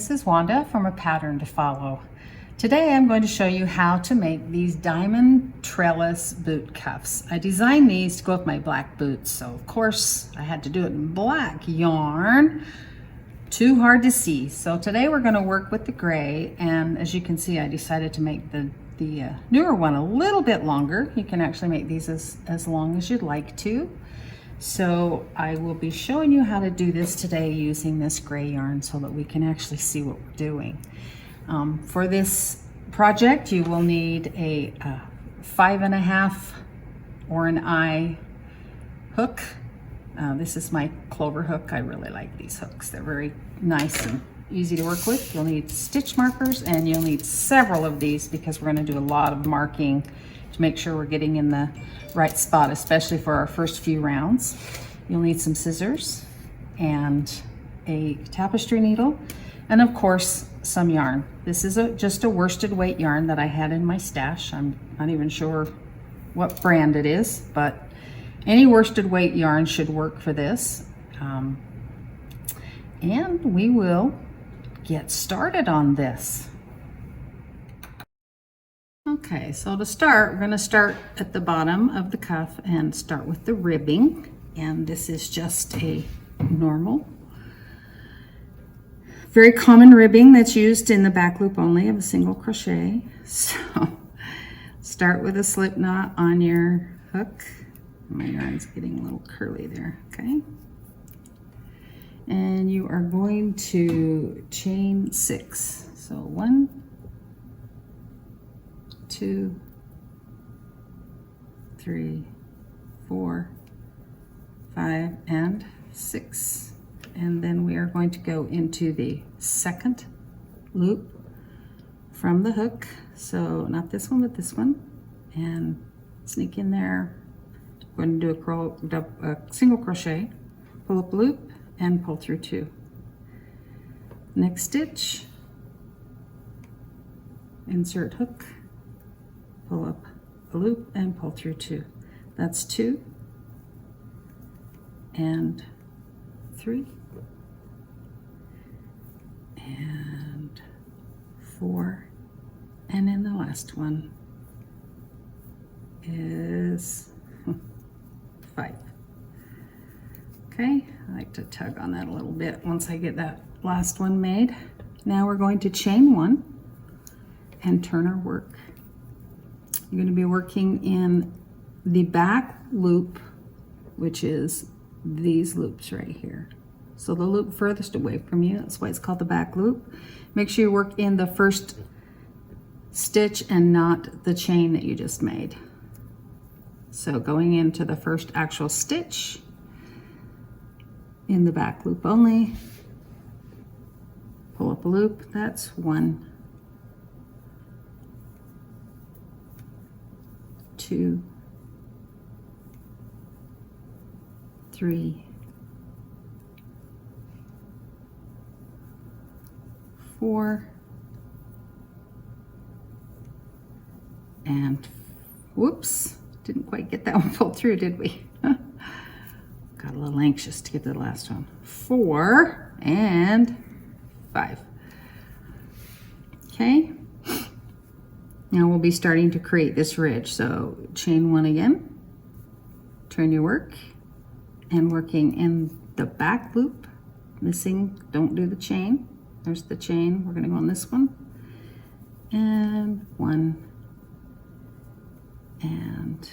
this is Wanda from A Pattern to Follow. Today I'm going to show you how to make these Diamond Trellis Boot Cuffs. I designed these to go with my black boots, so of course I had to do it in black yarn. Too hard to see. So today we're going to work with the gray, and as you can see I decided to make the newer one a little bit longer. You can actually make these as long as you'd like to. So I will be showing you how to do this today using this gray yarn so that we can actually see what we're doing. For this project you will need a 5.5 or an eye hook. This is my clover hook. I really like these hooks. They're very nice and easy to work with. You'll need stitch markers, and you'll need several of these because we're going to do a lot of marking to make sure we're getting in the right spot, especially for our first few rounds. You'll need some scissors and a tapestry needle, and of course some yarn. This is just a worsted weight yarn that I had in my stash. I'm not even sure what brand it is, but any worsted weight yarn should work for this. And we will get started on this. Okay, so to start, we're going to start at the bottom of the cuff and start with the ribbing. And this is just a normal, very common ribbing that's used in the back loop only of a single crochet. So start with a slip knot on your hook. My yarn's getting a little curly there, okay? And you are going to chain 6. So 1, 2, 3, 4, 5, and 6. And then we are going to go into the second loop from the hook. So not this one, but this one. And sneak in there. We're going to do a single crochet, pull up a loop, and pull through 2. Next stitch, insert hook, pull up a loop, and pull through 2. That's 2 and 3 and 4, and then the last one is 5. Okay, I like to tug on that a little bit once I get that last one made. Now we're going to chain 1 and turn our work. You're going to be working in the back loop, which is these loops right here. So the loop furthest away from you, that's why it's called the back loop. Make sure you work in the first stitch and not the chain that you just made. So going into the first actual stitch in the back loop only, pull up a loop. That's 1, 2, 3, 4, and whoops, didn't quite get that one pulled through, did we? Got a little anxious to get to the last one. 4 and 5. Okay. Now we'll be starting to create this ridge. So chain 1 again, turn your work, and working in the back loop, missing, don't do the chain. There's the chain. We're going to go on this one. And 1 and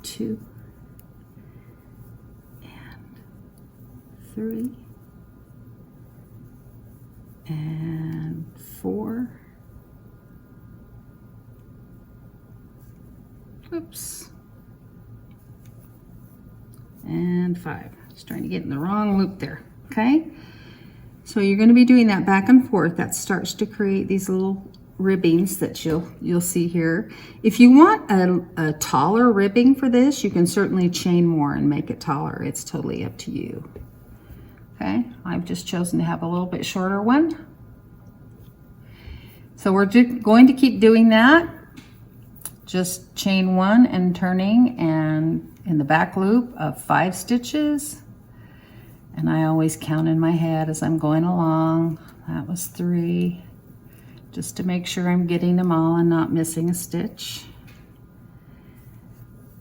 2 and 3 and 4. Oops. And 5. Just trying to get in the wrong loop there. Okay. So you're going to be doing that back and forth. That starts to create these little ribbings that you'll see here. If you want a taller ribbing for this, you can certainly chain more and make it taller. It's totally up to you. Okay, I've just chosen to have a little bit shorter one. So we're going to keep doing that. Just chain 1 and turning, and in the back loop of 5 stitches, And I always count in my head as I'm going along. That was 3, just to make sure I'm getting them all and not missing a stitch.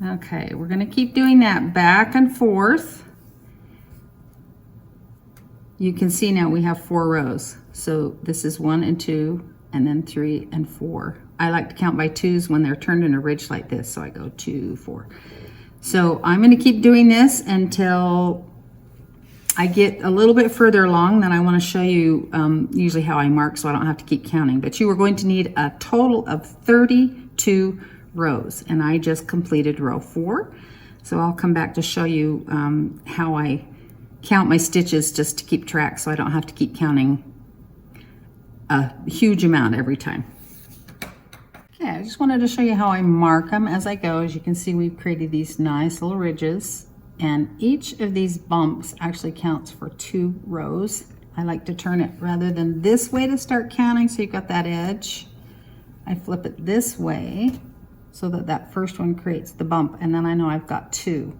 Okay, we're going to keep doing that back and forth. You can see now we have 4 rows. So this is 1 and 2, and then 3 and 4. I like to count by 2s when they're turned in a ridge like this. So I go 2, 4. So I'm going to keep doing this until I get a little bit further along. Then I want to show you usually how I mark so I don't have to keep counting. But you are going to need a total of 32 rows, and I just completed row 4. So I'll come back to show you how I count my stitches just to keep track so I don't have to keep counting a huge amount every time. Okay, I just wanted to show you how I mark them as I go. As you can see, we've created these nice little ridges, and each of these bumps actually counts for 2 rows. I like to turn it rather than this way to start counting, so you've got that edge. I flip it this way so that that first one creates the bump, and then I know I've got 2.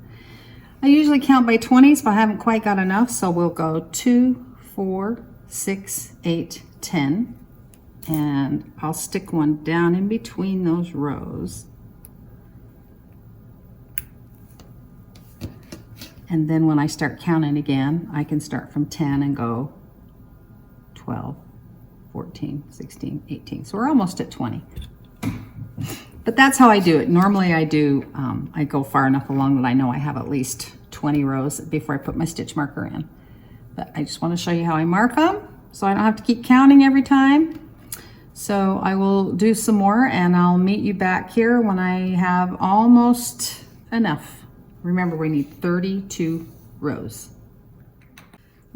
I usually count by 20s, but I haven't quite got enough, so we'll go 2, 4, 6, 8, 10, and I'll stick one down in between those rows. And then when I start counting again, I can start from 10 and go 12, 14, 16, 18. So we're almost at 20. But that's how I do it. Normally I go far enough along that I know I have at least 20 rows before I put my stitch marker in. But I just want to show you how I mark them so I don't have to keep counting every time. So I will do some more, and I'll meet you back here when I have almost enough. Remember, we need 32 rows.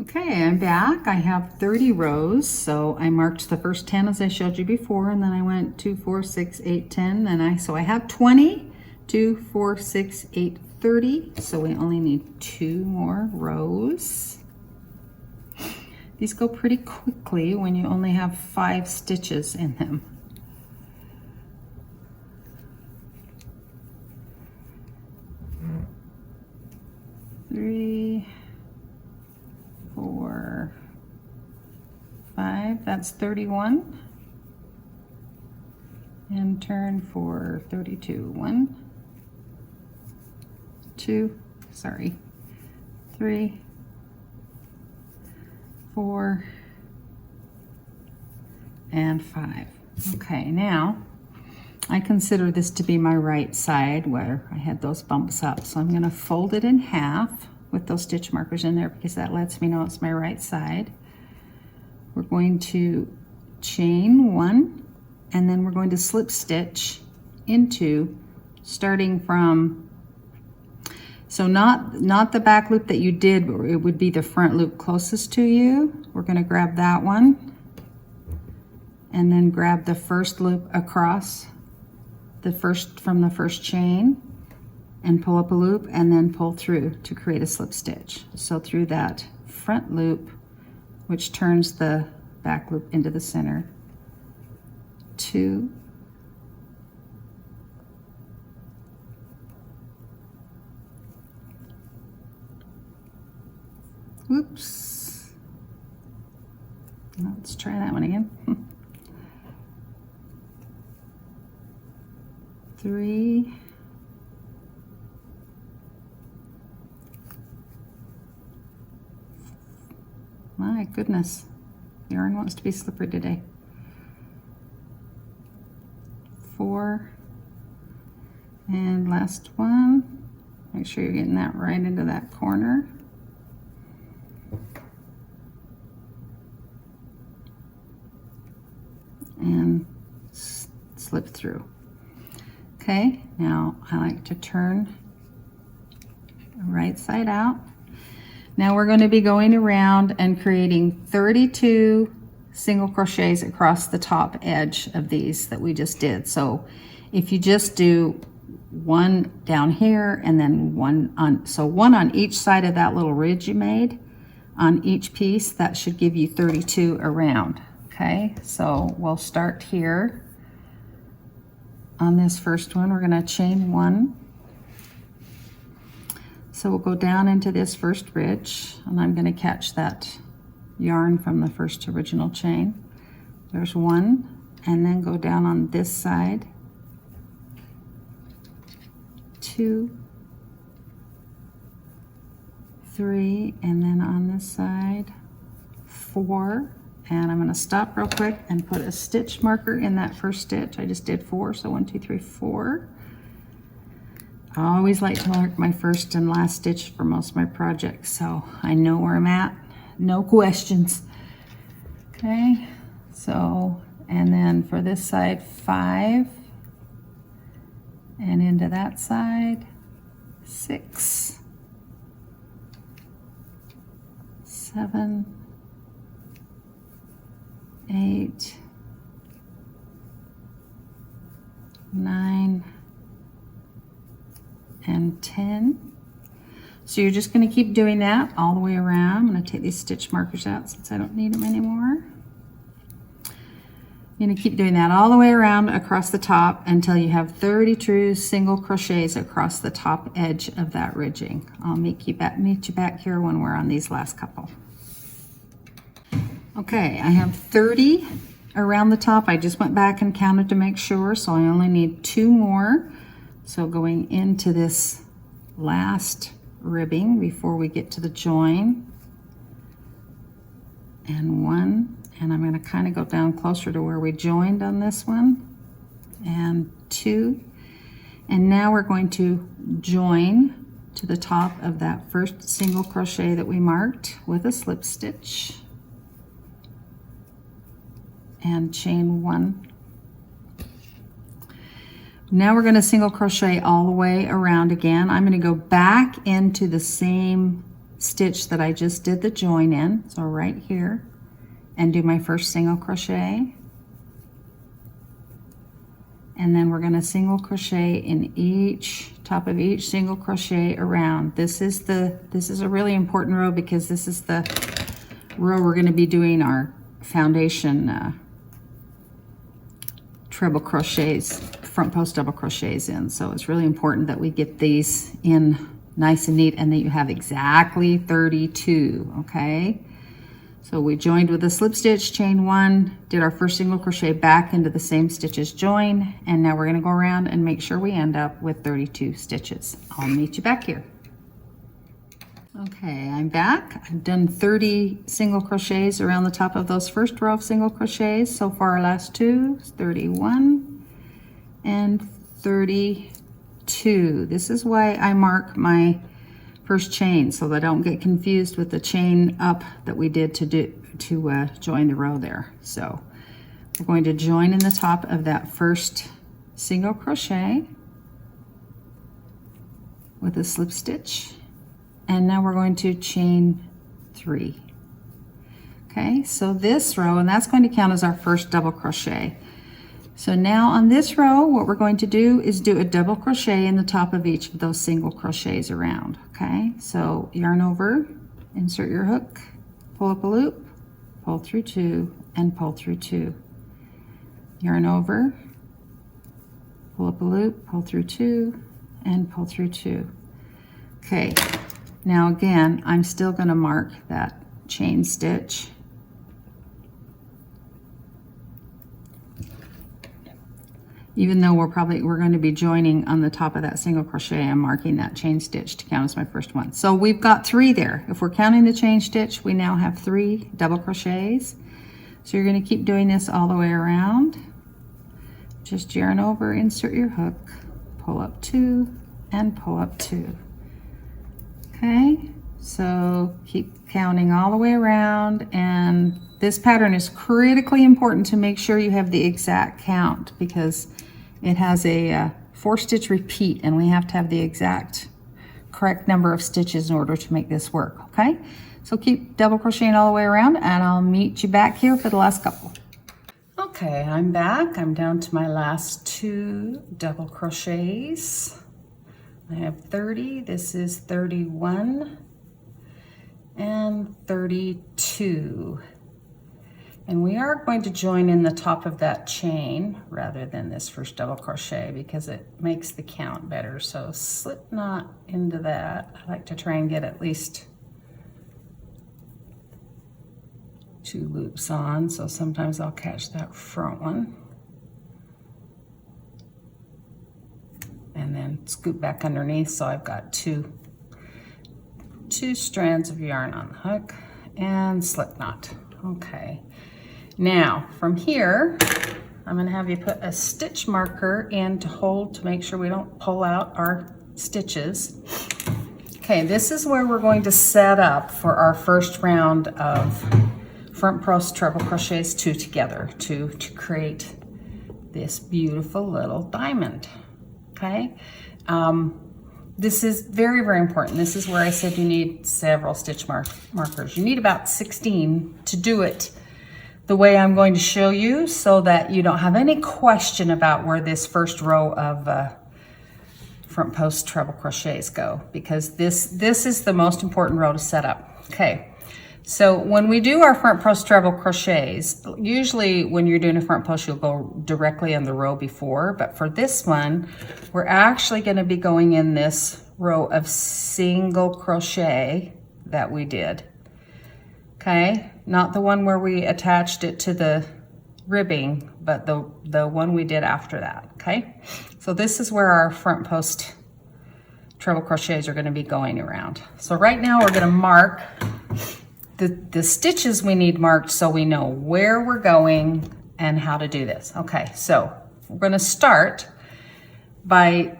Okay, I'm back. I have 30 rows, so I marked the first 10 as I showed you before, and then I went 2, 4, 6, 8, 10, and so I have 20, 2, 4, 6, 8, 30, so we only need 2 more rows. These go pretty quickly when you only have 5 stitches in them. Three, 4, 5, that's 31. And turn for 32. 1, 2, 3, 4, and 5. Okay, now I consider this to be my right side where I had those bumps up. So I'm going to fold it in half with those stitch markers in there because that lets me know it's my right side. We're going to chain 1, and then we're going to slip stitch into, starting from, so not the back loop that you did, but it would be the front loop closest to you. We're going to grab that one and then grab the first loop across from the first chain and pull up a loop and then pull through to create a slip stitch. So through that front loop, which turns the back loop into the center, 2, whoops, let's try that one again. 3, my goodness, the yarn wants to be slippery today. 4, and last one. Make sure you're getting that right into that corner. And slip through. Okay, now I like to turn right side out. Now we're going to be going around and creating 32 single crochets across the top edge of these that we just did. So if you just do 1 down here and then 1 on, so 1 on each side of that little ridge you made on each piece, that should give you 32 around. Okay, so we'll start here on this first one. We're going to chain 1. So we'll go down into this first ridge, and I'm going to catch that yarn from the first original chain. There's one, and then go down on this side, 2, 3, and then on this side 4. And I'm going to stop real quick and put a stitch marker in that first stitch. I just did 4, so 1, 2, 3, 4. I always like to mark my first and last stitch for most of my projects, so I know where I'm at, no questions. Okay, so, and then for this side 5, and into that side 6, 7, 8, 9, and 10. So you're just going to keep doing that all the way around. I'm going to take these stitch markers out since I don't need them anymore. You're going to keep doing that all the way around across the top until you have 32 single crochets across the top edge of that ridging. I'll meet you back here when we're on these last couple. Okay, I have 30 around the top. I just went back and counted to make sure, so I only need 2 more. So going into this last ribbing before we get to the join, and 1, and I'm going to kind of go down closer to where we joined on this one, and 2, and now we're going to join to the top of that first single crochet that we marked with a slip stitch, and chain 1. Now we're going to single crochet all the way around again. I'm going to go back into the same stitch that I just did the join in, so right here, and do my first single crochet, and then we're going to single crochet in each top of each single crochet around. This is a really important row because this is the row we're going to be doing our foundation treble crochets, front post double crochets in. So it's really important that we get these in nice and neat and that you have exactly 32, okay? So we joined with a slip stitch, chain 1, did our first single crochet back into the same stitches join, and now we're going to go around and make sure we end up with 32 stitches. I'll meet you back here. Okay, I'm back. I've done 30 single crochets around the top of those first row of single crochets. So far, our last 2 is 31 and 32. This is why I mark my first chain so that I don't get confused with the chain up that we did to join the row there. So we're going to join in the top of that first single crochet with a slip stitch, and now we're going to chain 3. Okay, so this row, and that's going to count as our first double crochet. So now on this row, what we're going to do is do a double crochet in the top of each of those single crochets around. Okay, so yarn over, insert your hook, pull up a loop, pull through 2, and pull through 2. Yarn over, pull up a loop, pull through 2, and pull through 2. Okay, now again, I'm still going to mark that chain stitch. Even though we're going to be joining on the top of that single crochet, I'm marking that chain stitch to count as my first one. So we've got 3 there. If we're counting the chain stitch, we now have 3 double crochets. So you're going to keep doing this all the way around. Just yarn over, insert your hook, pull up 2, and pull up 2. Okay, so keep counting all the way around, and this pattern is critically important to make sure you have the exact count because it has a 4-stitch repeat, and we have to have the exact correct number of stitches in order to make this work. Okay, so keep double crocheting all the way around, and I'll meet you back here for the last couple. Okay, I'm back. I'm down to my last 2 double crochets. I have 30, this is 31 and 32. And we are going to join in the top of that chain rather than this first double crochet because it makes the count better. So slip knot into that. I like to try and get at least 2 loops on, so sometimes I'll catch that front one. And then scoop back underneath, so I've got two strands of yarn on the hook and slip knot. Okay. Now, from here, I'm going to have you put a stitch marker in to hold to make sure we don't pull out our stitches. Okay, this is where we're going to set up for our first round of front post treble crochets 2 together to create this beautiful little diamond. Okay, this is very, very important. This is where I said you need several stitch markers. You need about 16 to do it the way I'm going to show you so that you don't have any question about where this first row of front post treble crochets go, because this is the most important row to set up. Okay, so when we do our front post treble crochets, usually when you're doing a front post, you'll go directly on the row before, but for this one, we're actually going to be going in this row of single crochet that we did. Okay, not the one where we attached it to the ribbing, but the one we did after that. Okay, so this is where our front post treble crochets are going to be going around. So right now we're going to mark the stitches we need marked so we know where we're going and how to do this. Okay, so we're going to start by,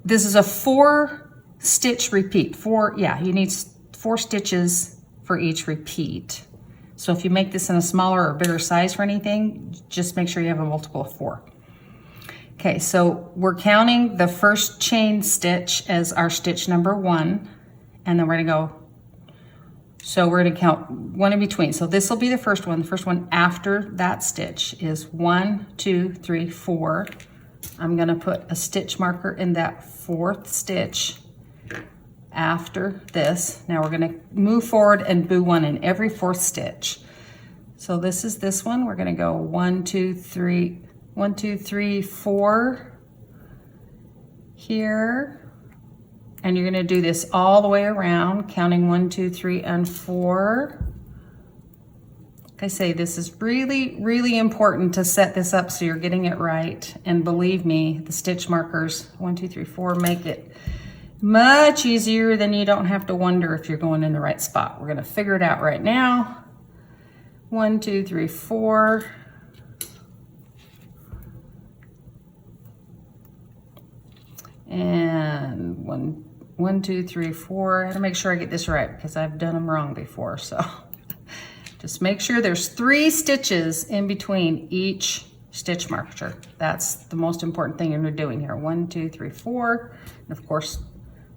this is a 4 stitch repeat. You need 4 stitches for each repeat. So if you make this in a smaller or bigger size for anything, just make sure you have a multiple of 4. Okay, so we're counting the first chain stitch as our stitch number 1, and then we're gonna go, so we're gonna count 1 in between. So this will be the first one. The first one after that stitch is 1, 2, 3, 4. I'm gonna put a stitch marker in that 4th stitch after this. Now we're going to move forward and do 1 in every 4th stitch. So this is this one. We're going to go 1, 2, 3, 1, 2, 3, 4 here, and you're going to do this all the way around, counting 1, 2, 3, and 4. Like I say, this is really, really important to set this up so you're getting it right. And believe me, the stitch markers 1, 2, 3, 4 make it much easier. Then you don't have to wonder if you're going in the right spot. We're going to figure it out right now. 1, 2, 3, 4. And 1, 2, 3, 4. I have to make sure I get this right because I've done them wrong before. So just make sure there's 3 stitches in between each stitch marker. That's the most important thing you're doing here. 1, 2, 3, 4. And of course,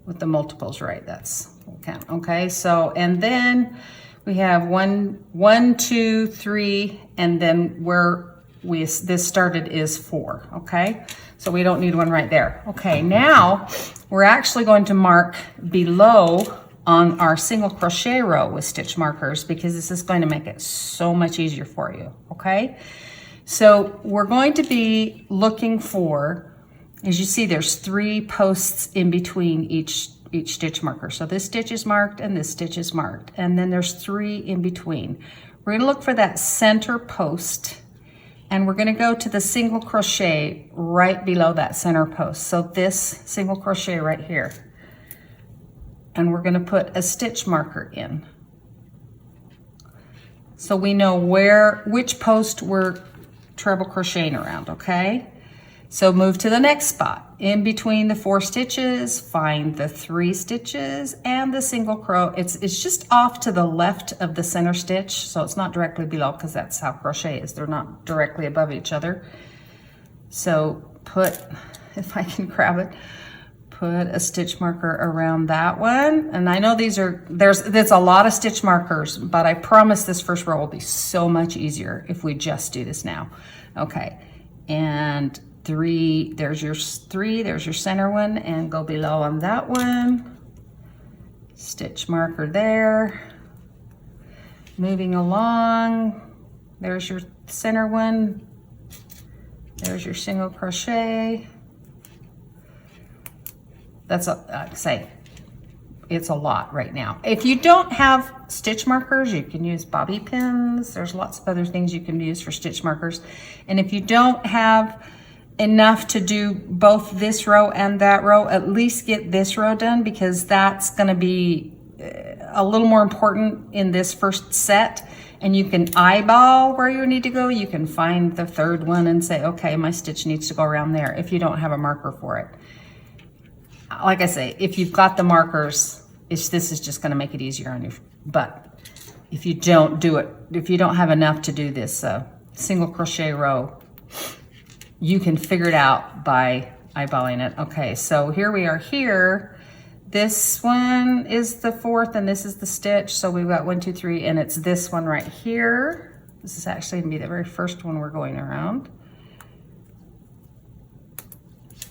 with the multiples, right? That's okay. Okay, so, and then we have 1, 2, 3, and then where this started is 4. Okay, so we don't need one right there. Okay, now we're actually going to mark below on our single crochet row with stitch markers because this is going to make it so much easier for you. Okay, so we're going to be looking for, as you see, there's 3 posts in between each stitch marker. So this stitch is marked and this stitch is marked, and then there's 3 in between. We're going to look for that center post, and we're going to go to the single crochet right below that center post. So this single crochet right here, and we're going to put a stitch marker in so we know which post we're treble crocheting around. Okay, so move to the next spot. In between the 4 stitches, find the 3 stitches and the single crochet. It's just off to the left of the center stitch, so it's not directly below because that's how crochet is. They're not directly above each other. So put, if I can grab it, put a stitch marker around that one. And I know there's a lot of stitch markers, but I promise this first row will be so much easier if we just do this now. Okay, and 3, there's your 3, there's your center one, and go below on that one. Stitch marker there. Moving along, There's your center one. There's your single crochet. That's it's a lot right now. If you don't have stitch markers, you can use bobby pins. There's lots of other things you can use for stitch markers. And if you don't have enough to do both this row and that row, at least get this row done, because that's going to be a little more important in this first set. And you can eyeball where you need to go. You can find the third one and say, okay, my stitch needs to go around there, if you don't have a marker for it. Like I say, if you've got the markers, this is just going to make it easier on you. But if you don't do it, if you don't have enough to do this single crochet row, you can figure it out by eyeballing it. Okay, so here we are here. This one is the fourth and this is the stitch. So we've got 1, 2, 3, and it's this one right here. This is actually gonna be the very first one we're going around.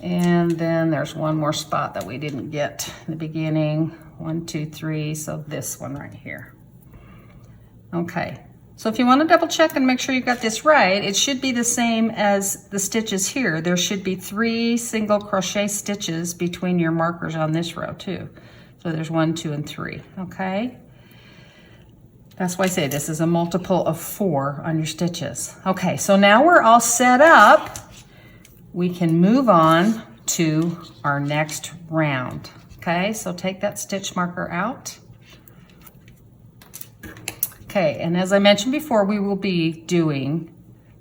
And then there's one more spot that we didn't get in the beginning. 1, 2, 3, so this one right here. Okay, so if you want to double check and make sure you got this right, it should be the same as the stitches here. There should be 3 single crochet stitches between your markers on this row too. So there's 1, 2, and 3, okay? That's why I say this is a multiple of 4 on your stitches. Okay, so now we're all set up. We can move on to our next round. Okay, so take that stitch marker out. Okay, and as I mentioned before, we will be doing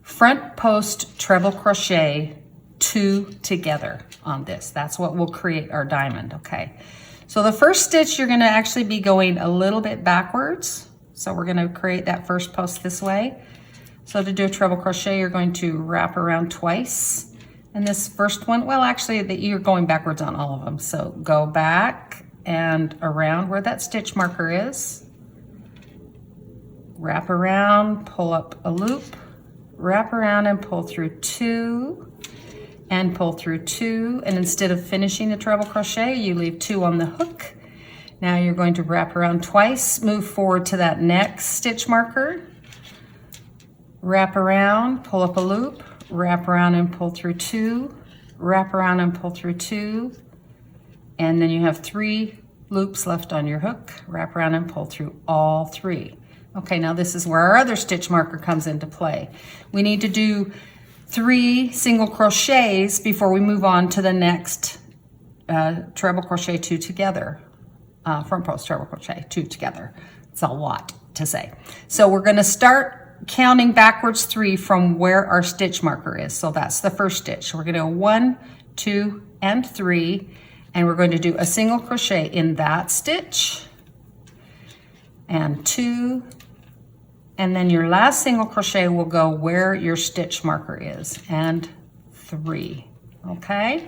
front post treble crochet 2 together on this. That's what will create our diamond, okay? So the first stitch, you're gonna actually be going a little bit backwards. So we're gonna create that first post this way. So to do a treble crochet, you're going to wrap around twice. And this first one, well, actually, you're going backwards on all of them. So go back and around where that stitch marker is. Wrap around, pull up a loop, wrap around and pull through 2, and pull through 2. And instead of finishing the treble crochet, you leave 2 on the hook. Now you're going to wrap around twice, move forward to that next stitch marker, wrap around, pull up a loop, wrap around and pull through 2, wrap around and pull through 2, and then you have 3 loops left on your hook. Wrap around and pull through all 3. Okay, now this is where our other stitch marker comes into play. We need to do 3 single crochets before we move on to the next treble crochet 2 together. Front post treble crochet 2 together. It's a lot to say. So we're going to start counting backwards 3 from where our stitch marker is. So that's the first stitch. We're going to go 1, 2, and 3, and we're going to do a single crochet in that stitch, and 2, and then your last single crochet will go where your stitch marker is, and 3. Okay?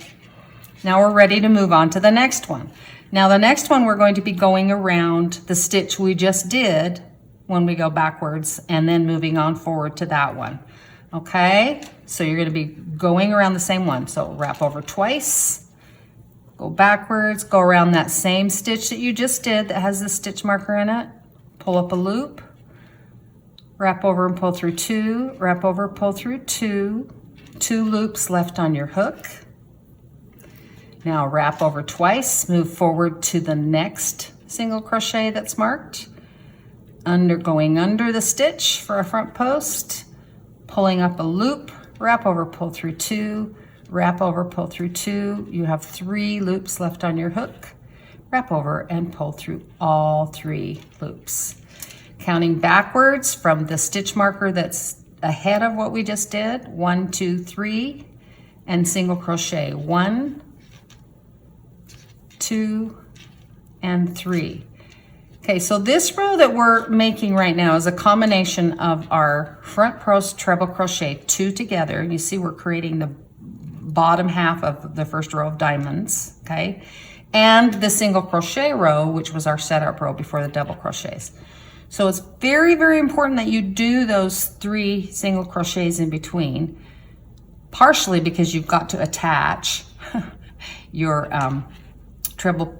Now we're ready to move on to the next one. Now the next one, we're going to be going around the stitch we just did when we go backwards, and then moving on forward to that one. Okay, so you're going to be going around the same one. So wrap over twice, go backwards, go around that same stitch that you just did that has the stitch marker in it, pull up a loop, wrap over and pull through 2, wrap over, pull through 2, 2 loops left on your hook. Now wrap over twice, move forward to the next single crochet that's marked, going under the stitch for a front post, pulling up a loop, wrap over, pull through 2, wrap over, pull through 2. You have 3 loops left on your hook. Wrap over and pull through all 3 loops. Counting backwards from the stitch marker that's ahead of what we just did, 1, 2, 3, and single crochet 1, 2, and 3. Okay, so this row that we're making right now is a combination of our front post treble crochet 2 together. You see we're creating the bottom half of the first row of diamonds, okay? And the single crochet row, which was our setup row before the double crochets. So it's very, very important that you do those 3 single crochets in between, partially because you've got to attach your treble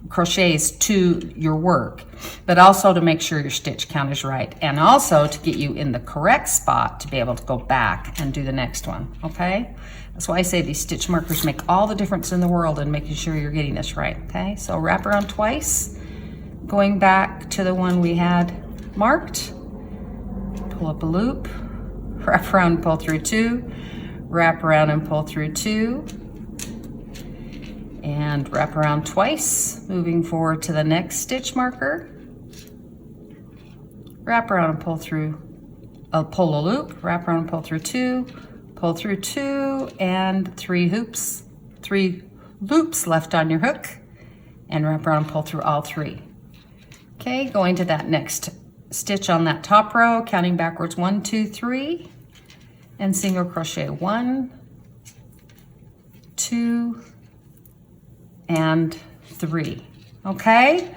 crochets to your work, but also to make sure your stitch count is right, and also to get you in the correct spot to be able to go back and do the next one, okay? That's why I say these stitch markers make all the difference in the world in making sure you're getting this right, okay? So wrap around twice, going back to the one we had marked, pull up a loop, wrap around and pull through 2, wrap around and pull through 2, and wrap around twice, moving forward to the next stitch marker, wrap around and pull through, pull a loop, wrap around and pull through 2, pull through 2, and 3 loops left on your hook, and wrap around and pull through all 3. Okay, going to that next stitch on that top row, counting backwards 1, 2, 3, and single crochet 1, 2, and 3, okay?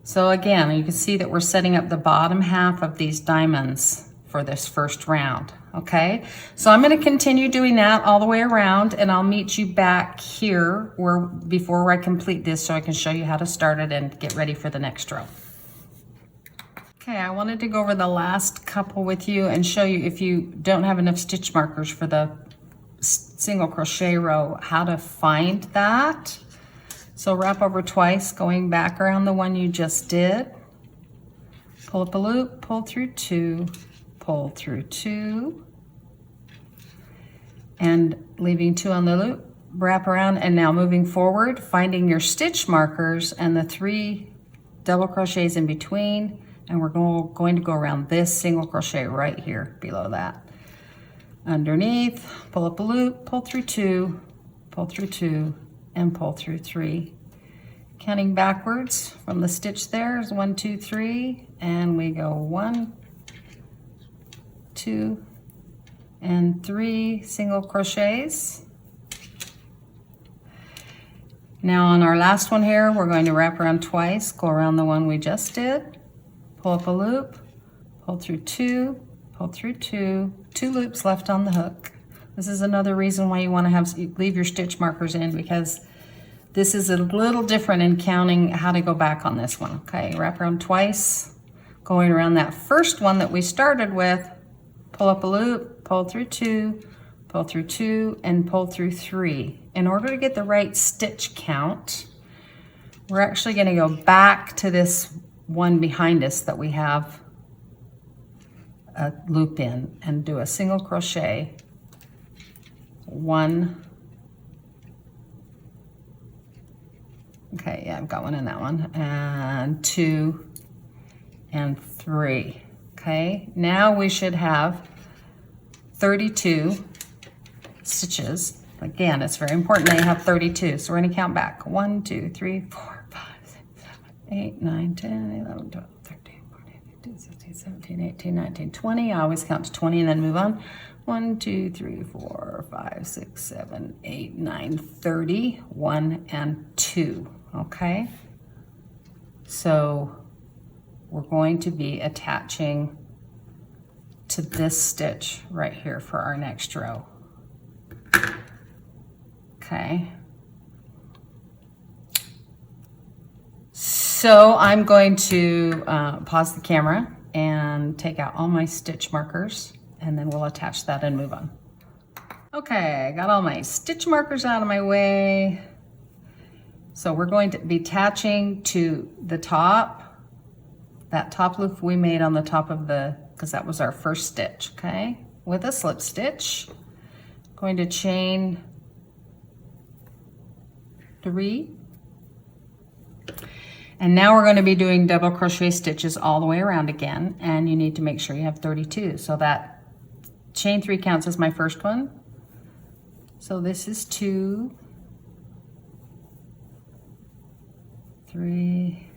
So again, you can see that we're setting up the bottom half of these diamonds for this first round, okay? So I'm gonna continue doing that all the way around, and I'll meet you back here before I complete this so I can show you how to start it and get ready for the next row. Okay, I wanted to go over the last couple with you and show you, if you don't have enough stitch markers for the single crochet row, how to find that. So wrap over twice, going back around the one you just did, pull up a loop, pull through 2, pull through 2, and leaving 2 on the loop, wrap around, and now moving forward, finding your stitch markers and the 3 double crochets in between, and we're going to go around this single crochet right here below that. Underneath, pull up a loop, pull through 2, pull through 2, and pull through 3. Counting backwards from the stitch there is 1, 2, 3, and we go 1, 2, and 3 single crochets. Now on our last one here, we're going to wrap around twice, go around the one we just did, pull up a loop, pull through 2, pull through 2, 2 loops left on the hook. This is another reason why you want to leave your stitch markers in, because this is a little different in counting how to go back on this one. Okay, wrap around twice, going around that first one that we started with, pull up a loop, pull through 2, pull through 2, and pull through 3. In order to get the right stitch count, we're actually going to go back to this one behind us that we have a loop in and do a single crochet, 1, okay, yeah, I've got one in that one, and 2, and 3. Okay, now we should have 32 stitches. Again, it's very important that you have 32, so we're going to count back. 1, 2, 3, 4, 5, 6, 7, 8, 9, 10, 11, 12, 13, 14, 15, 16, 17, 18, 19, 20. I always count to 20 and then move on. 1, 2, 3, 4, 5, 6, 7, 8, 9, 30, 1, and 2. Okay? So we're going to be attaching to this stitch right here for our next row. Okay. So I'm going to pause the camera and take out all my stitch markers, and then we'll attach that and move on. Okay, I got all my stitch markers out of my way. So we're going to be attaching to the top, that top loop we made on the top of the, because that was our first stitch, okay? With a slip stitch, going to chain 3. And now we're going to be doing double crochet stitches all the way around again, and you need to make sure you have 32. So that chain 3 counts as my first one. So this is 2, 3,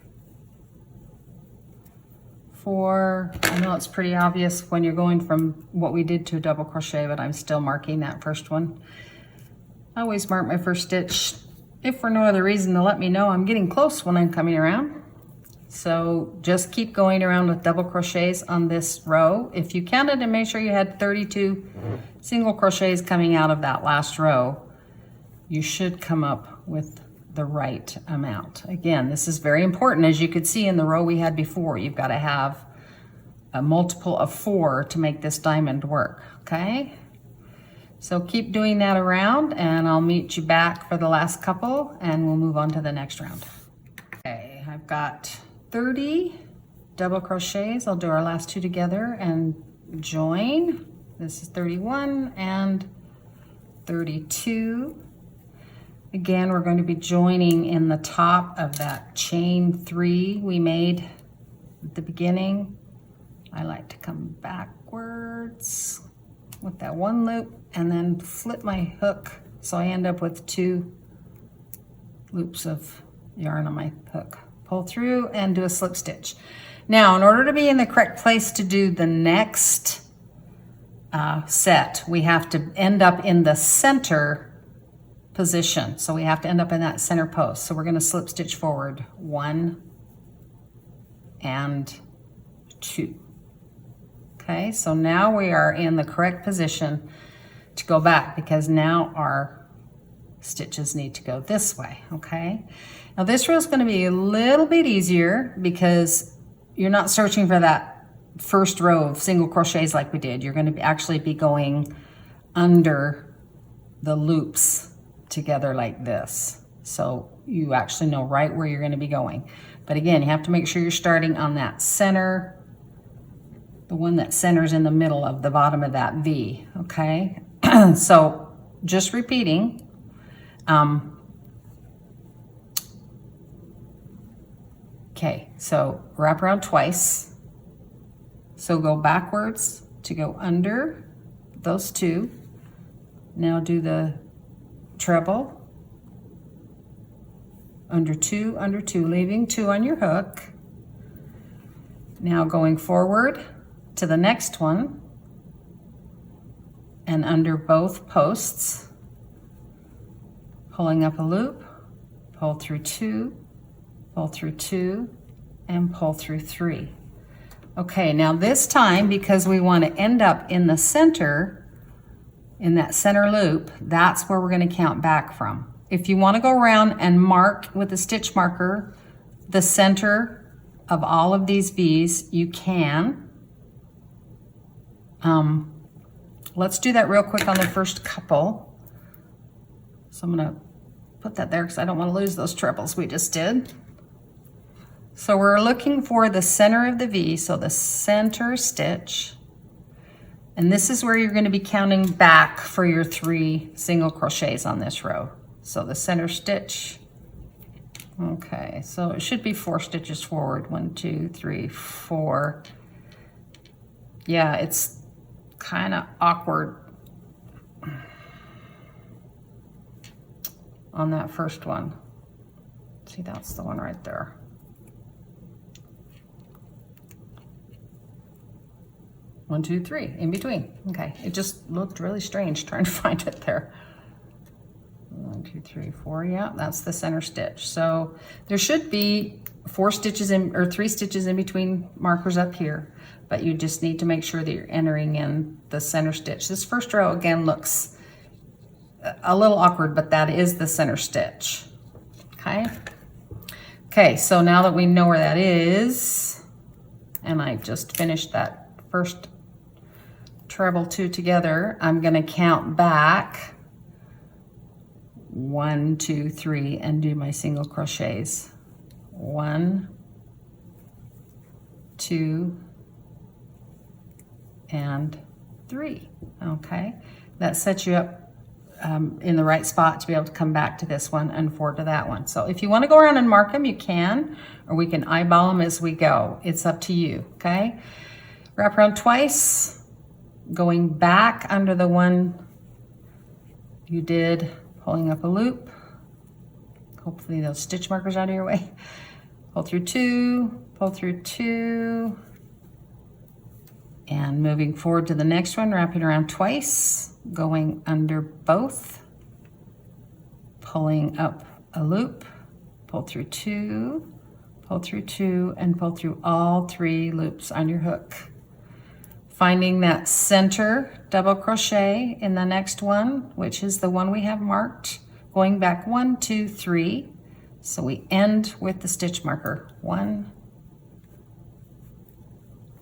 4. I know it's pretty obvious when you're going from what we did to a double crochet, but I'm still marking that first one. I always mark my first stitch, if for no other reason to let me know I'm getting close when I'm coming around. So just keep going around with double crochets on this row. If you counted and made sure you had 32 single crochets coming out of that last row, you should come up with the right amount. Again, this is very important. As you could see in the row we had before, you've got to have a multiple of 4 to make this diamond work, okay? So keep doing that around, and I'll meet you back for the last couple, and we'll move on to the next round. Okay, I've got 30 double crochets. I'll do our last 2 together and join. This is 31 and 32. Again, we're going to be joining in the top of that chain 3 we made at the beginning. I like to come backwards with that 1 loop and then flip my hook so I end up with 2 loops of yarn on my hook. Pull through and do a slip stitch. Now, in order to be in the correct place to do the next set, we have to end up in the center position. So we have to end up in that center post. So we're going to slip stitch forward 1 and 2. Okay, so now we are in the correct position to go back, because now our stitches need to go this way, okay? Now this row is going to be a little bit easier because you're not searching for that first row of single crochets like we did. You're going to actually be going under the loops together like this. So you actually know right where you're going to be going. But again, you have to make sure you're starting on that center, the one that centers in the middle of the bottom of that V, okay? So just repeating, okay, so wrap around twice. So go backwards to go under those 2. Now do the treble, under 2, leaving 2 on your hook. Now going forward to the next one and under both posts, pulling up a loop, pull through 2, pull through 2, and pull through 3. Okay, now this time, because we want to end up in the center, in that center loop, that's where we're going to count back from. If you want to go around and mark with a stitch marker the center of all of these V's, you can. Let's do that real quick on the first couple. So I'm going to put that there because I don't want to lose those trebles we just did. So we're looking for the center of the V, so the center stitch. And this is where you're going to be counting back for your 3 single crochets on this row. So the center stitch. Okay, so it should be 4 stitches forward. 1, 2, 3, 4. Yeah, it's kind of awkward on that first one. See, that's the one right there. One, 2, 3, in between. Okay, it just looked really strange trying to find it there. 1, 2, 3, 4, yeah, that's the center stitch. So there should be 4 stitches in, or 3 stitches in between markers up here, but you just need to make sure that you're entering in the center stitch. This first row again looks a little awkward, but that is the center stitch, okay? Okay, so now that we know where that is, and I just finished that first treble 2 together, I'm gonna count back 1, 2, 3 and do my single crochets. 1, 2, and 3, okay? That sets you up in the right spot to be able to come back to this one and forward to that one. So if you want to go around and mark them, you can, or we can eyeball them as we go. It's up to you, okay? Wrap around twice, going back under the one you did, pulling up a loop. Hopefully those stitch markers out of your way. Pull through 2, pull through 2, and moving forward to the next one, wrapping around twice, going under both, pulling up a loop, pull through 2, pull through 2, and pull through all 3 loops on your hook. Finding that center double crochet in the next one, which is the one we have marked, going back 1, 2, 3, So we end with the stitch marker. 1,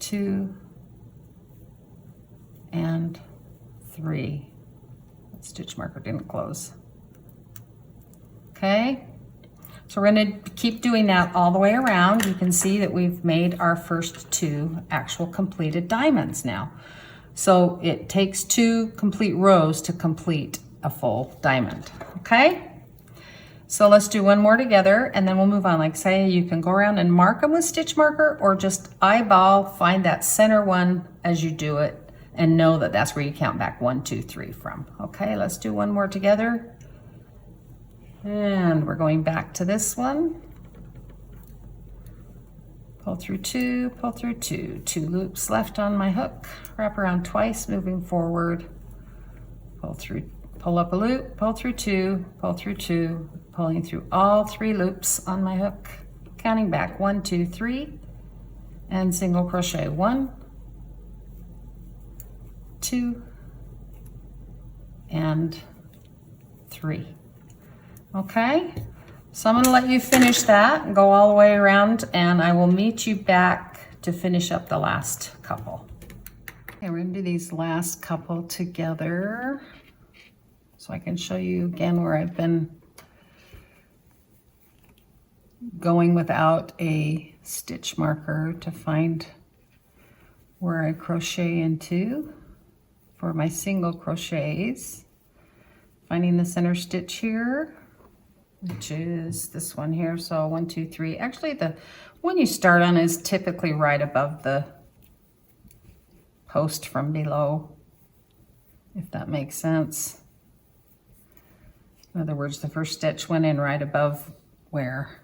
2, and 3. The stitch marker didn't close. Okay, so we're going to keep doing that all the way around. You can see that we've made our first 2 actual completed diamonds now. So it takes 2 complete rows to complete a full diamond. Okay, so let's do one more together and then we'll move on. Like say, you can go around and mark them with stitch marker, or just eyeball, find that center one as you do it and know that that's where you count back 1, 2, 3 from. Okay, let's do one more together. And we're going back to this one. Pull through 2, pull through 2, 2 loops left on my hook, wrap around twice, moving forward, pull through, pull up a loop, pull through 2, pull through 2, pulling through all 3 loops on my hook, counting back 1, 2, 3, and single crochet 1, 2, and 3. Okay, so I'm going to let you finish that and go all the way around, and I will meet you back to finish up the last couple. Okay, we're going to do these last couple together so I can show you again where I've been going without a stitch marker to find where I crochet into for my single crochets. Finding the center stitch here, which is this one here. So 1, 2, 3. Actually, the one you start on is typically right above the post from below, if that makes sense. In other words, the first stitch went in right above where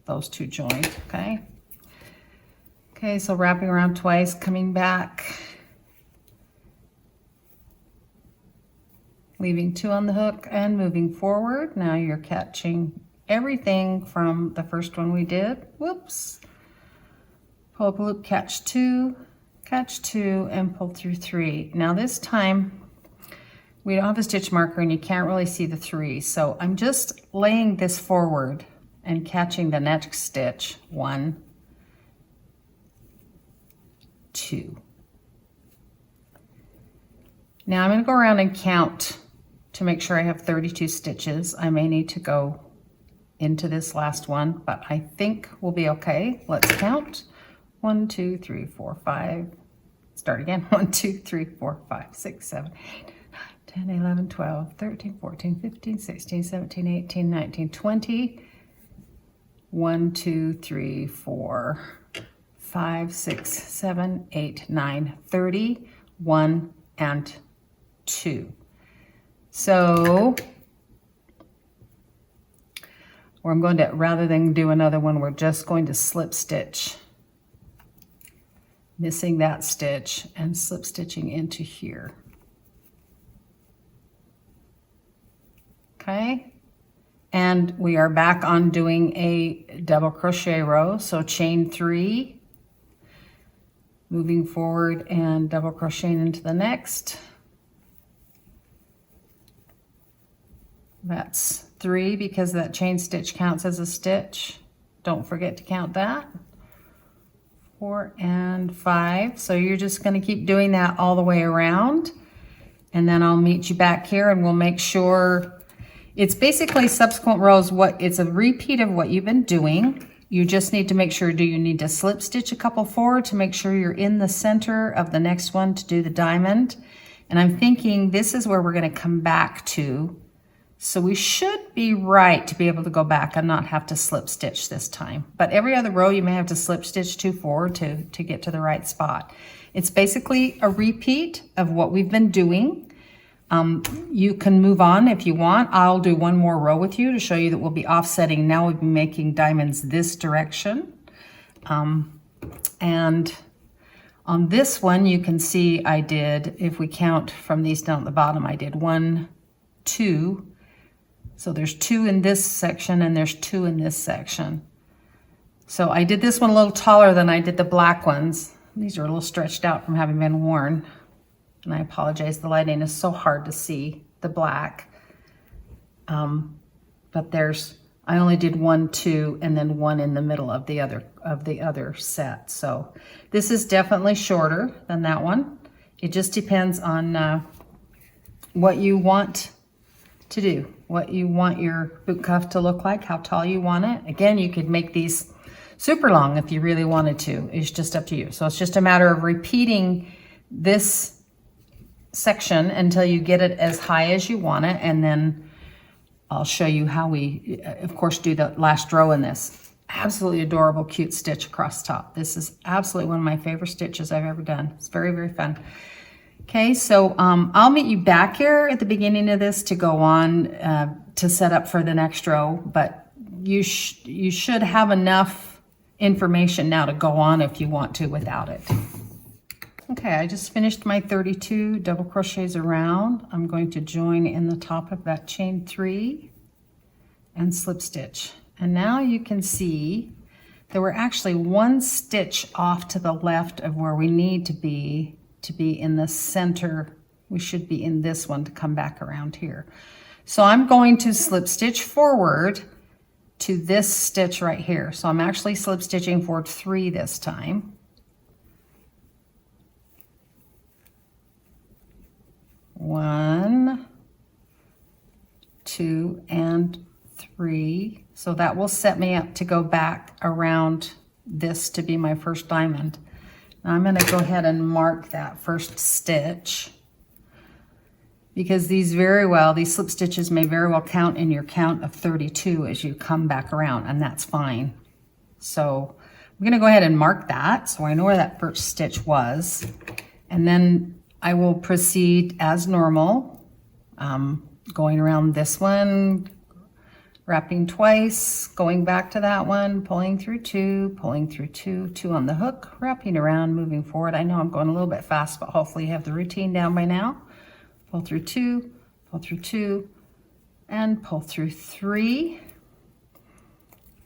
those 2 joined. Okay. Okay, so wrapping around twice, coming back, leaving 2 on the hook and moving forward. Now you're catching everything from the first one we did. Whoops. Pull up a loop, catch 2, and pull through 3. Now this time we don't have a stitch marker and you can't really see the 3. So I'm just laying this forward and catching the next stitch. 1, 2. Now I'm going to go around and count to make sure I have 32 stitches. I may need to go into this last one, but I think we'll be okay. Let's count. 1, 2, 3, 4, 5. Start again. 1, 2, 3, 4, 5, 6, 7, 8, 9, 10, 11, 12, 13, 14, 15, 16, 17, 18, 19, 20. 1, 2, 3, 4, 5, 6, 7, 8, 9, 30, 1, and 2. So, or I'm going to, rather than do another one, we're just going to slip stitch, missing that stitch and slip stitching into here. Okay, and we are back on doing a double crochet row. So chain 3, moving forward and double crocheting into the next. That's 3 because that chain stitch counts as a stitch. Don't forget to count that. 4 and 5. So you're just going to keep doing that all the way around. And then I'll meet you back here and we'll make sure it's basically subsequent rows. It's a repeat of what you've been doing. You just need to make sure, do you need to slip stitch a couple forward to make sure you're in the center of the next one to do the diamond. And I'm thinking this is where we're going to come back to. So we should be right to be able to go back and not have to slip stitch this time. But every other row you may have to slip stitch 2 forward to get to the right spot. It's basically a repeat of what we've been doing. You can move on if you want. I'll do one more row with you to show you that we'll be offsetting. Now we'll be making diamonds this direction. And on this one you can see I did, if we count from these down at the bottom, I did 1, 2. So there's 2 in this section and there's 2 in this section. So I did this one a little taller than I did the black ones. These are a little stretched out from having been worn. And I apologize, the lighting is so hard to see the black. But I only did 1, 2, and then 1 in the middle of the other set. So this is definitely shorter than that one. It just depends on what you want to do, what you want your boot cuff to look like, how tall you want it. Again, you could make these super long if you really wanted to. It's just up to you. So it's just a matter of repeating this section until you get it as high as you want it, and then I'll show you how we, of course, do the last row in this. Absolutely adorable, cute stitch across the top. This is absolutely one of my favorite stitches I've ever done. It's very, very fun. Okay, so I'll meet you back here at the beginning of this to go on to set up for the next row, but you should have enough information now to go on if you want to without it. Okay, I just finished my 32 double crochets around. I'm going to join in the top of that chain 3 and slip stitch. And now you can see that we're actually 1 stitch off to the left of where we need to be in the center. We should be in this one to come back around here. So I'm going to slip stitch forward to this stitch right here. So I'm actually slip stitching forward 3 this time. 1, 2, and 3. So that will set me up to go back around this to be my first diamond. Now I'm going to go ahead and mark that first stitch, because these slip stitches may very well count in your count of 32 as you come back around, and that's fine. So I'm going to go ahead and mark that so I know where that first stitch was, and then I will proceed as normal, going around this one, wrapping twice, going back to that one, pulling through 2, pulling through 2, 2 on the hook, wrapping around, moving forward. I know I'm going a little bit fast, but hopefully you have the routine down by now. Pull through 2, pull through 2, and pull through 3.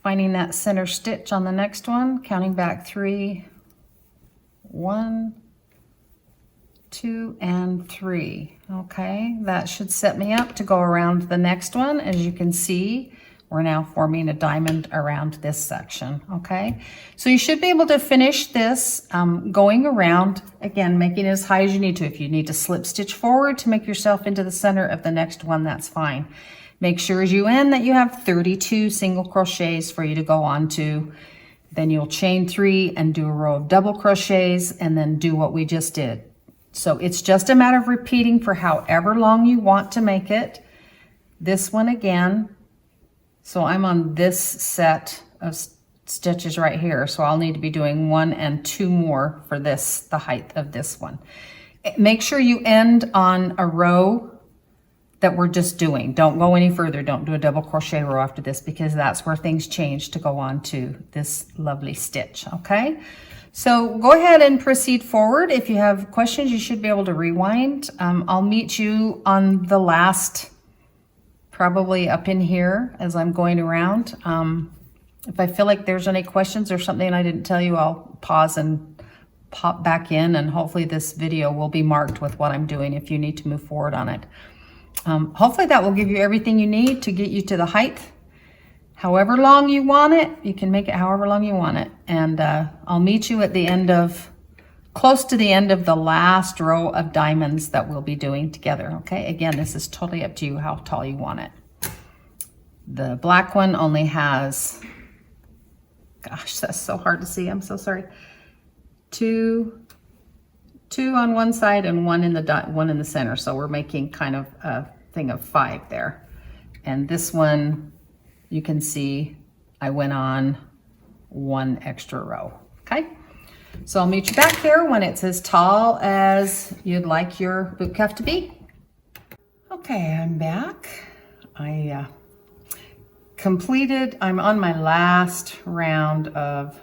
Finding that center stitch on the next one, counting back 3, 1, 2, and 3. Okay, that should set me up to go around the next one. As you can see, we're now forming a diamond around this section. Okay, so you should be able to finish this going around, again, making it as high as you need to. If you need to slip stitch forward to make yourself into the center of the next one, that's fine. Make sure as you end that you have 32 single crochets for you to go on to. Then you'll chain 3 and do a row of double crochets and then do what we just did. So it's just a matter of repeating for however long you want to make it. This one again. So I'm on this set of stitches right here. So I'll need to be doing 1 and 2 more for this, the height of this one. Make sure you end on a row that we're just doing. Don't go any further. Don't do a double crochet row after this, because that's where things change to go on to this lovely stitch. Okay. So go ahead and proceed forward. If you have questions, you should be able to rewind. I'll meet you on the last, probably up in here as I'm going around. If I feel like there's any questions or something I didn't tell you, I'll pause and pop back in, and hopefully this video will be marked with what I'm doing if you need to move forward on it. Hopefully that will give you everything you need to get you to the height. However long you want it, you can make it however long you want it. And I'll meet you at the end of, close to the end of the last row of diamonds that we'll be doing together, okay? Again, this is totally up to you how tall you want it. The black one only has, gosh, that's so hard to see, I'm so sorry. Two on one side and one in the center. So we're making kind of a thing of 5 there. And this one, you can see I went on 1 extra row, okay? So I'll meet you back here when it's as tall as you'd like your boot cuff to be. Okay, I'm back. I completed, I'm on my last round of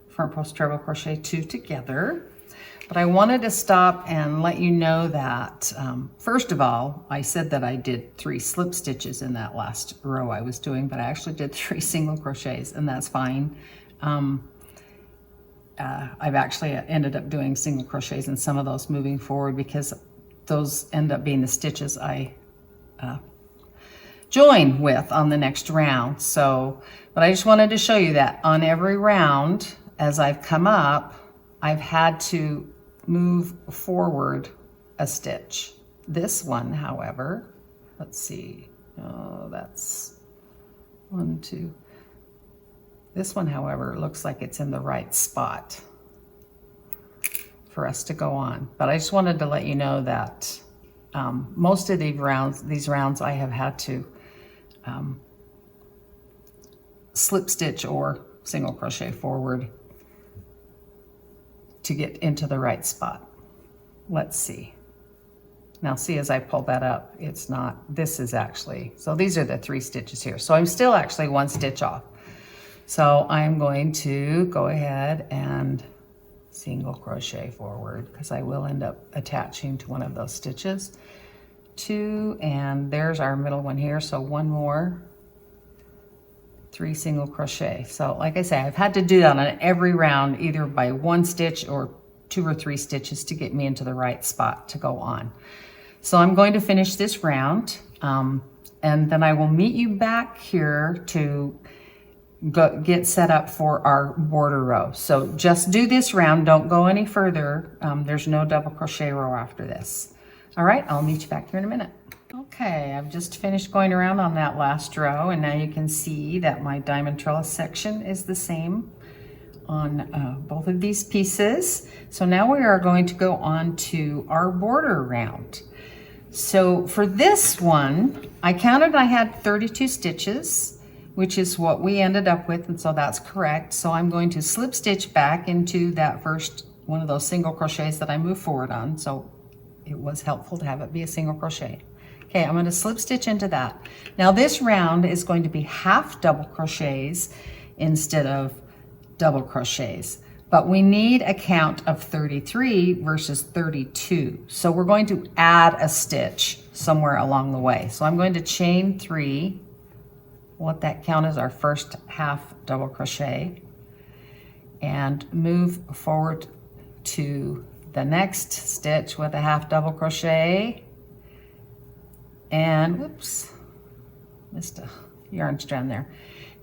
front post treble crochet 2 together. But I wanted to stop and let you know that, first of all, I said that I did 3 slip stitches in that last row I was doing, but I actually did 3 single crochets, and that's fine. I've actually ended up doing single crochets in some of those moving forward, because those end up being the stitches I join with on the next round. So, but I just wanted to show you that on every round, as I've come up, I've had to move forward a stitch. This one, however, let's see, oh, that's 1, 2. This one, however, looks like it's in the right spot for us to go on. But I just wanted to let you know that most of these rounds I have had to slip stitch or single crochet forward to get into the right spot. Let's see. Now see, as I pull that up, it's not, this is actually, so these are the 3 stitches here. So I'm still actually 1 stitch off. So I'm going to go ahead and single crochet forward, because I will end up attaching to one of those stitches. 2, and there's our middle one here. So 1 more, 3 single crochet. So like I say, I've had to do that on every round, either by 1 stitch or 2 or 3 stitches to get me into the right spot to go on. So I'm going to finish this round, and then I will meet you back here to get set up for our border row. So just do this round, don't go any further. There's no double crochet row after this. All right, I'll meet you back here in a minute. Okay, I've just finished going around on that last row, and now you can see that my diamond trellis section is the same on both of these pieces. So now we are going to go on to our border round. So for this one, I counted I had 32 stitches, which is what we ended up with, and so that's correct. So I'm going to slip stitch back into that first one of those single crochets that I moved forward on. So it was helpful to have it be a single crochet. Okay, I'm going to slip stitch into that. Now this round is going to be half double crochets instead of double crochets, but we need a count of 33 versus 32. So we're going to add a stitch somewhere along the way. So I'm going to chain 3. What that count is our first half double crochet, and move forward to the next stitch with a half double crochet, and whoops, missed a yarn strand there.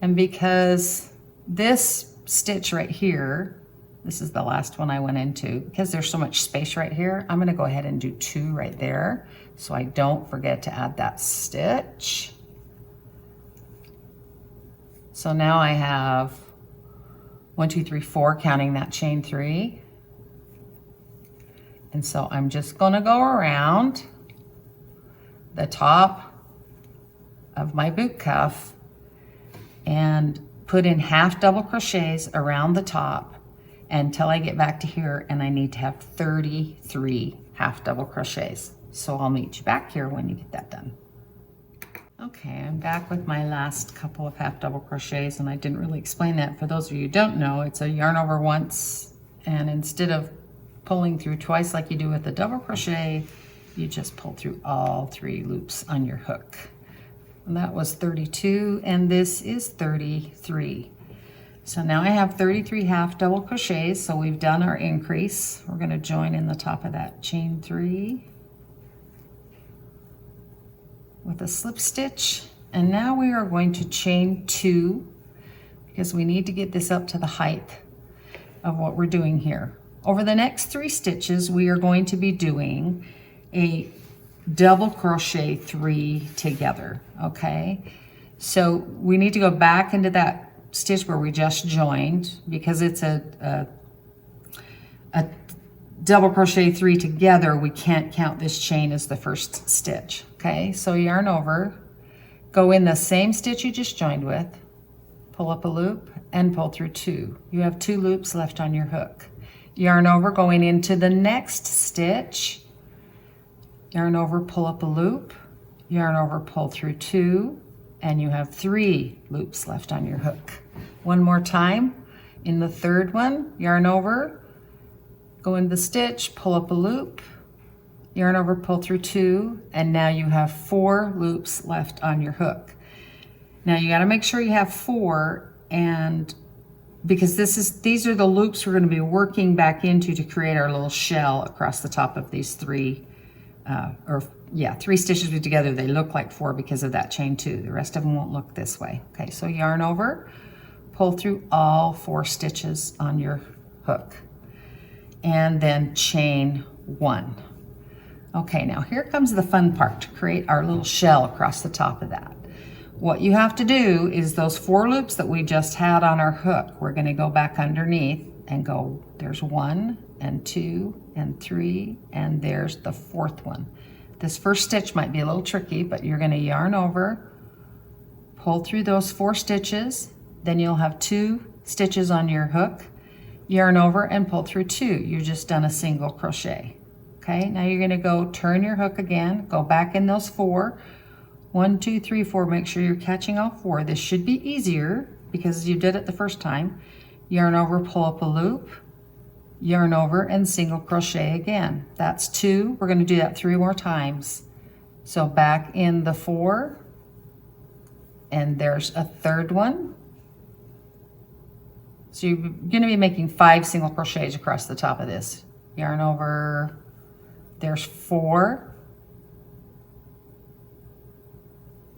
And because this stitch right here, this is the last one I went into, because there's so much space right here, I'm going to go ahead and do 2 right there so I don't forget to add that stitch. So now I have 1, 2, 3, 4, counting that chain 3. And so I'm just going to go around the top of my boot cuff and put in half double crochets around the top until I get back to here, and I need to have 33 half double crochets. So I'll meet you back here when you get that done. Okay, I'm back with my last couple of half double crochets, and I didn't really explain that. For those of you who don't know, it's a yarn over once, and instead of pulling through twice like you do with a double crochet, you just pull through all 3 loops on your hook. And that was 32, and this is 33. So now I have 33 half double crochets, so we've done our increase. We're going to join in the top of that chain 3 with a slip stitch, and now we are going to chain 2 because we need to get this up to the height of what we're doing here. Over the next 3 stitches, we are going to be doing a double crochet 3 together, okay? So we need to go back into that stitch where we just joined, because it's a double crochet 3 together. We can't count this chain as the first stitch. Okay, so yarn over, go in the same stitch you just joined with, pull up a loop and pull through 2. You have 2 loops left on your hook. Yarn over, going into the next stitch, yarn over, pull up a loop, yarn over, pull through 2, and you have 3 loops left on your hook. One more time, in the third one, yarn over, go in the stitch, pull up a loop, yarn over, pull through 2, and now you have 4 loops left on your hook. Now you got to make sure you have 4, and because these are the loops we're going to be working back into to create our little shell across the top of these 3 three stitches together, they look like 4 because of that chain 2. The rest of them won't look this way. Okay, so yarn over, pull through all 4 stitches on your hook, and then chain 1. Okay, now here comes the fun part, to create our little shell across the top of that. What you have to do is those 4 loops that we just had on our hook, we're going to go back underneath and go, there's 1 and 2 and 3, and there's the 4th one. This first stitch might be a little tricky, but you're going to yarn over, pull through those 4 stitches, then you'll have 2 stitches on your hook, yarn over and pull through 2. You've just done a single crochet. Okay, now you're going to go turn your hook again, go back in those 4. 1, 2, 3, 4. Make sure you're catching all 4. This should be easier because you did it the first time. Yarn over, pull up a loop, yarn over, and single crochet again. That's 2. We're going to do that 3 more times. So back in the 4, and there's a 3rd one. So you're going to be making 5 single crochets across the top of this. Yarn over, there's 4,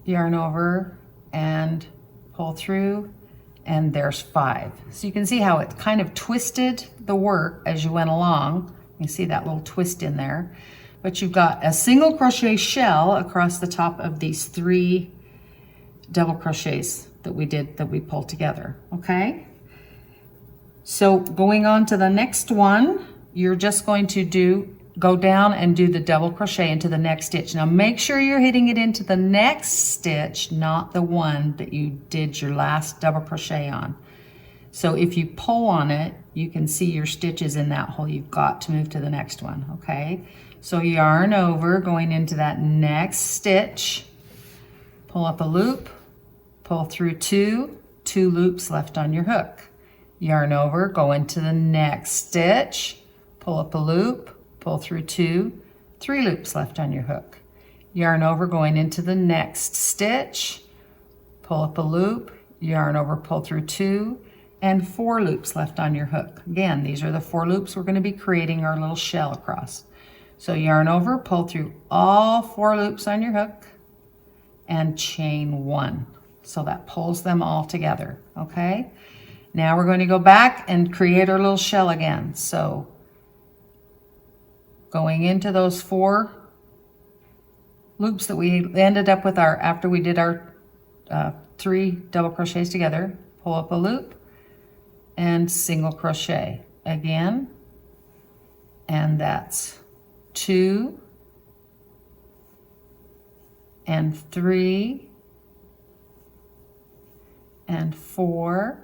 yarn over and pull through, and there's 5. So you can see how it kind of twisted the work as you went along. You see that little twist in there, but you've got a single crochet shell across the top of these 3 double crochets that we pulled together. Okay, so going on to the next one, you're just going to go down and do the double crochet into the next stitch. Now make sure you're hitting it into the next stitch, not the one that you did your last double crochet on. So if you pull on it, you can see your stitches in that hole. You've got to move to the next one, okay? So yarn over, going into that next stitch, pull up a loop, pull through 2 loops left on your hook. Yarn over, go into the next stitch, pull up a loop, pull through 2, 3 loops left on your hook. Yarn over, going into the next stitch, pull up a loop, yarn over, pull through 2, and 4 loops left on your hook. Again, these are the 4 loops we're going to be creating our little shell across. So yarn over, pull through all 4 loops on your hook, and chain 1. So that pulls them all together, okay? Now we're going to go back and create our little shell again. So going into those 4 loops that we ended up with after we did our 3 double crochets together, pull up a loop and single crochet again, and that's 2 and 3 and 4,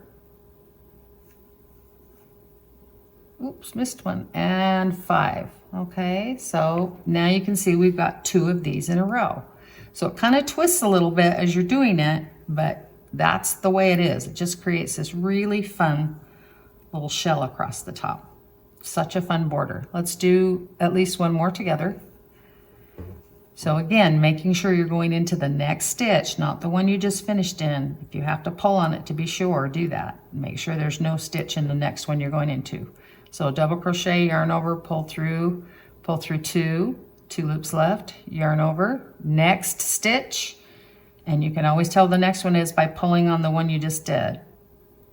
oops, missed one, and 5. Okay, so now you can see we've got 2 of these in a row. So it kind of twists a little bit as you're doing it, but that's the way it is. It just creates this really fun little shell across the top. Such a fun border. Let's do at least one more together. So again, making sure you're going into the next stitch, not the one you just finished in. If you have to pull on it to be sure, do that. Make sure there's no stitch in the next one you're going into. So double crochet, yarn over, pull through 2 loops left, yarn over, next stitch, and you can always tell the next one is by pulling on the one you just did.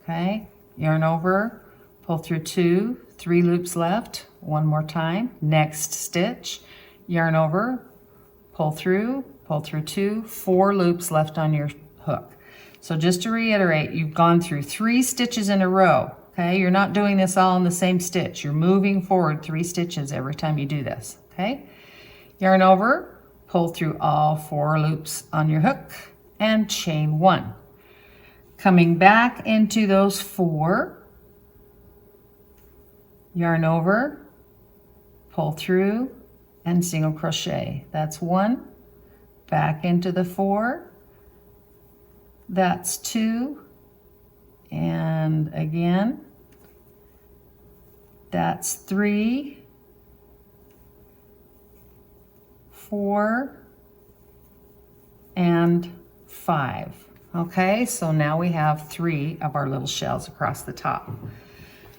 Okay, yarn over, pull through 2, 3 loops left, one more time, next stitch, yarn over, pull through 2, 4 loops left on your hook. So just to reiterate, you've gone through 3 stitches in a row. Okay, you're not doing this all in the same stitch. You're moving forward 3 stitches every time you do this, okay? Yarn over, pull through all 4 loops on your hook, and chain 1. Coming back into those 4, yarn over, pull through, and single crochet. That's 1. Back into the 4. That's 2. And again, that's 3, 4, and 5. Okay, so now we have 3 of our little shells across the top.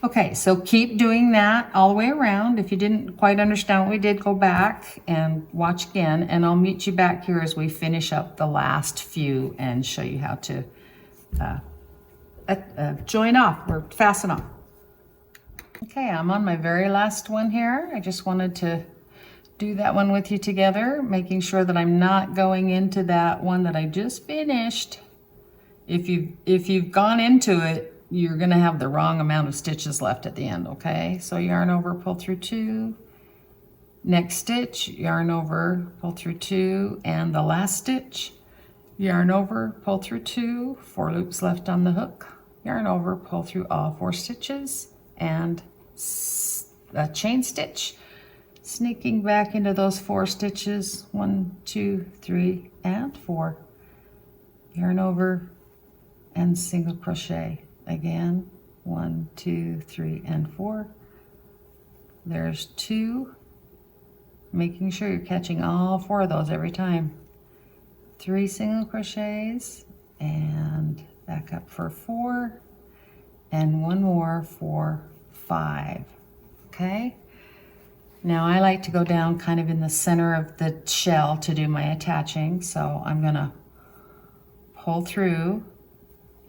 Okay, so keep doing that all the way around. If you didn't quite understand what we did, go back and watch again, and I'll meet you back here as we finish up the last few and show you how to join off or fasten off. Okay, I'm on my very last one here. I just wanted to do that one with you together, making sure that I'm not going into that one that I just finished. If you've gone into it, you're gonna have the wrong amount of stitches left at the end, okay? So yarn over, pull through 2, next stitch, yarn over, pull through 2, and the last stitch, yarn over, pull through 2, 4 loops left on the hook, yarn over, pull through all 4 stitches, and a chain stitch, sneaking back into those 4 stitches, 1, 2, 3, and 4, yarn over, and single crochet. Again, 1, 2, 3, and 4. There's 2, making sure you're catching all 4 of those every time. 3 single crochets, and back up for 4, and 1 more for 5, okay? Now I like to go down kind of in the center of the shell to do my attaching, so I'm gonna pull through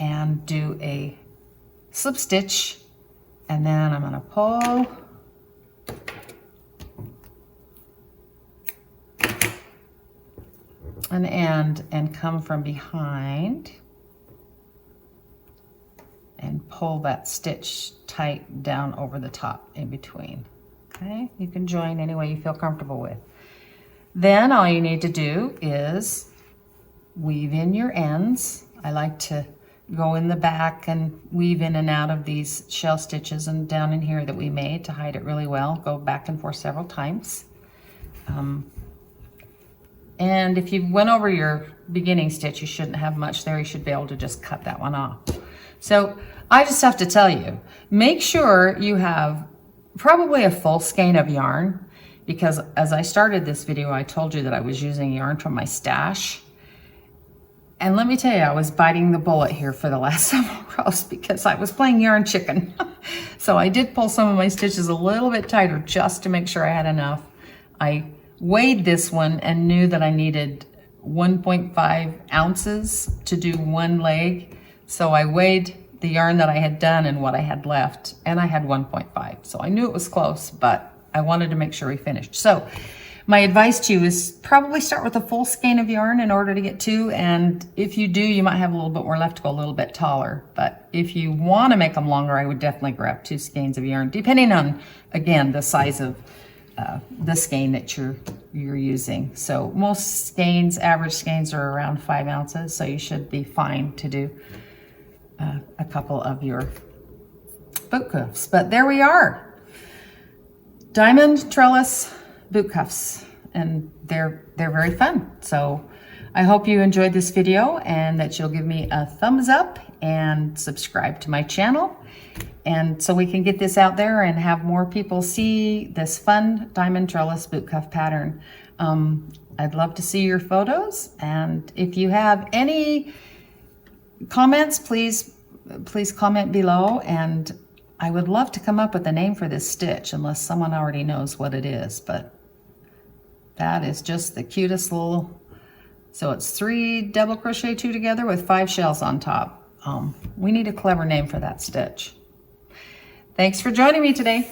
and do a slip stitch, and then I'm gonna pull an end and come from behind and pull that stitch tight down over the top in between. Okay, you can join any way you feel comfortable with. Then all you need to do is weave in your ends. I like to go in the back and weave in and out of these shell stitches and down in here that we made to hide it really well. Go back and forth several times. And if you went over your beginning stitch, you shouldn't have much there. You should be able to just cut that one off. So I just have to tell you, make sure you have probably a full skein of yarn, because as I started this video, I told you that I was using yarn from my stash. And let me tell you, I was biting the bullet here for the last several rows because I was playing yarn chicken. So I did pull some of my stitches a little bit tighter just to make sure I had enough. I weighed this one and knew that I needed 1.5 ounces to do one leg. So I weighed the yarn that I had done and what I had left, and I had 1.5. So I knew it was close, but I wanted to make sure we finished. So my advice to you is probably start with a full skein of yarn in order to get 2, and if you do, you might have a little bit more left to go a little bit taller. But if you want to make them longer, I would definitely grab 2 skeins of yarn, depending on, again, the size of the skein that you're using. So most skeins, average skeins, are around 5 ounces, so you should be fine to do a couple of your boot cuffs. But there we are, Diamond Trellis Boot Cuffs, and they're very fun. So I hope you enjoyed this video and that you'll give me a thumbs up and subscribe to my channel, and so we can get this out there and have more people see this fun Diamond Trellis Boot Cuff pattern. I'd love to see your photos, and if you have any comments, please comment below, and I would love to come up with a name for this stitch, unless someone already knows what it is. But that is just the cutest little, so it's 3 double crochet 2 together with 5 shells on top. We need a clever name for that stitch. Thanks for joining me today.